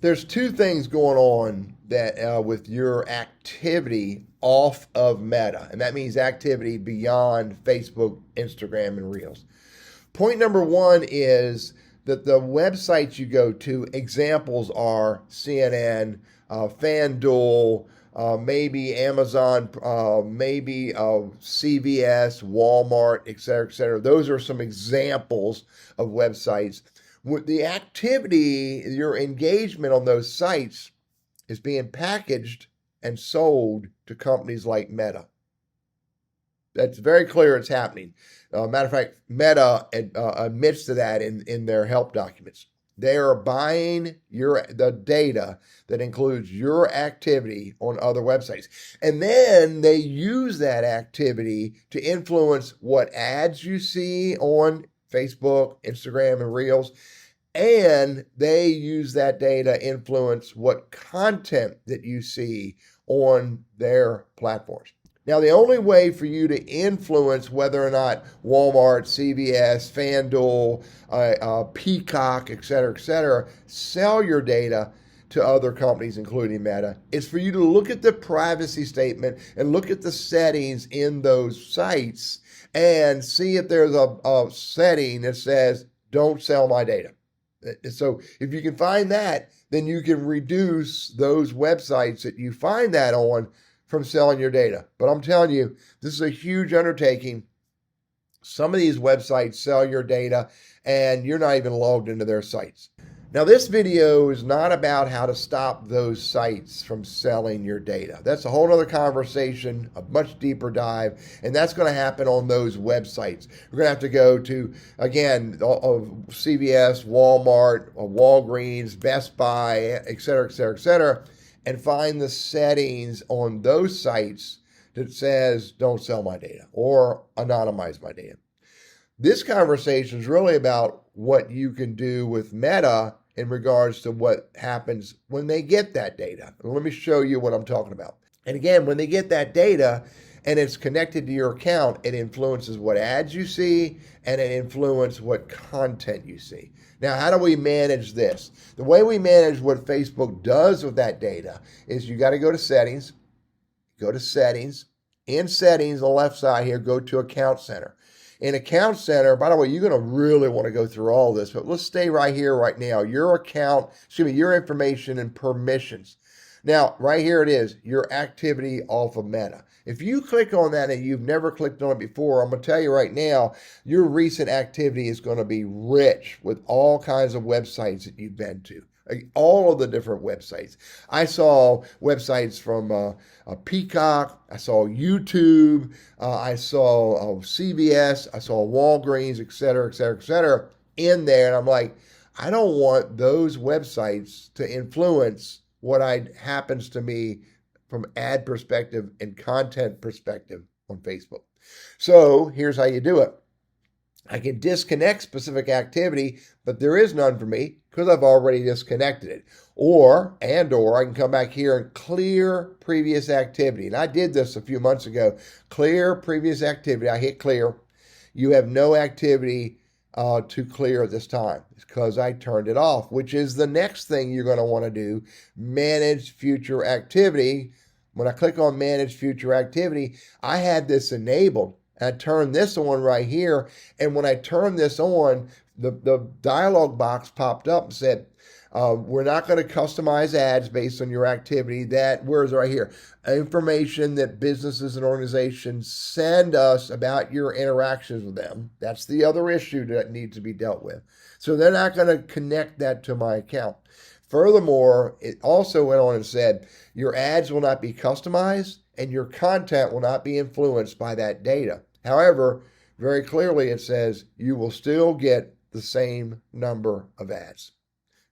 There's two things going on that with your activity off of Meta, and that means activity beyond Facebook, Instagram, and Reels. Point number one is that the websites you go to, examples are CNN, FanDuel, maybe Amazon, maybe CVS, Walmart, et cetera, et cetera. Those are some examples of websites. With the activity, your engagement on those sites is being packaged and sold to companies like Meta. That's very clear it's happening. Matter of fact, Meta admits to that in their help documents. They are buying the data that includes your activity on other websites. And then they use that activity to influence what ads you see on Facebook, Instagram, and Reels. And they use that data to influence what content that you see on their platforms. Now, the only way for you to influence whether or not Walmart, CVS, FanDuel, Peacock, et cetera, sell your data to other companies, including Meta, is for you to look at the privacy statement and look at the settings in those sites and see if there's a setting that says, don't sell my data. So if you can find that, then you can reduce those websites that you find that on from selling your data. But I'm telling you, this is a huge undertaking. Some of these websites sell your data and you're not even logged into their sites. Now, this video is not about how to stop those sites from selling your data. That's a whole other conversation, a much deeper dive, and that's going to happen on those websites. We're going to have to go to, again, CVS, Walmart, Walgreens, Best Buy, et cetera, and find the settings on those sites that says, don't sell my data or anonymize my data. This conversation is really about what you can do with Meta in regards to what happens when they get that data. Let me show you what I'm talking about. And again, when they get that data and it's connected to your account, it influences what ads you see and it influences what content you see. Now, how do we manage this? The way we manage what Facebook does with that data is you got to go to settings, in settings on the left side here, go to Account Center. In Account Center, by the way, you're going to really want to go through all this, but let's stay right here, right now. Your information and permissions. Now, right here it is, your activity off of Meta. If you click on that and you've never clicked on it before, I'm going to tell you right now, your recent activity is going to be rich with all kinds of websites that you've been to. All of the different websites. I saw websites from Peacock, I saw YouTube, I saw CVS, I saw Walgreens, et cetera, in there. And I'm like, I don't want those websites to influence what happens to me from ad perspective and content perspective on Facebook. So here's how you do it. I can disconnect specific activity, but there is none for me because I've already disconnected it. Or I can come back here and clear previous activity. And I did this a few months ago. Clear previous activity. I hit clear. You have no activity to clear at this time. It's because I turned it off, which is the next thing you're going to want to do. Manage future activity. When I click on manage future activity, I had this enabled. I turned this on right here. And when I turned this on, the dialog box popped up and said, we're not going to customize ads based on your activity. Where's right here? Information that businesses and organizations send us about your interactions with them. That's the other issue that needs to be dealt with. So they're not going to connect that to my account. Furthermore, it also went on and said, your ads will not be customized and your content will not be influenced by that data. However, very clearly it says you will still get the same number of ads.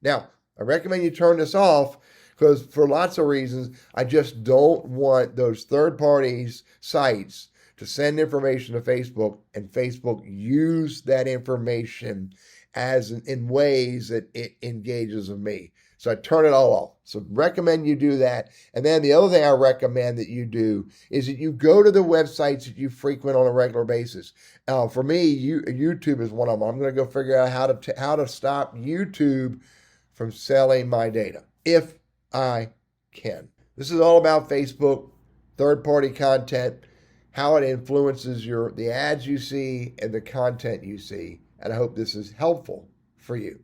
Now, I recommend you turn this off because for lots of reasons, I just don't want those third-party sites to send information to Facebook and Facebook use that information in ways that it engages with me. So I turn it all off. So recommend you do that. And then the other thing I recommend that you do is that you go to the websites that you frequent on a regular basis. For me, YouTube is one of them. I'm going to go figure out how to stop YouTube from selling my data. if I can. This is all about Facebook, third-party content, how it influences the ads you see and the content you see. And I hope this is helpful for you.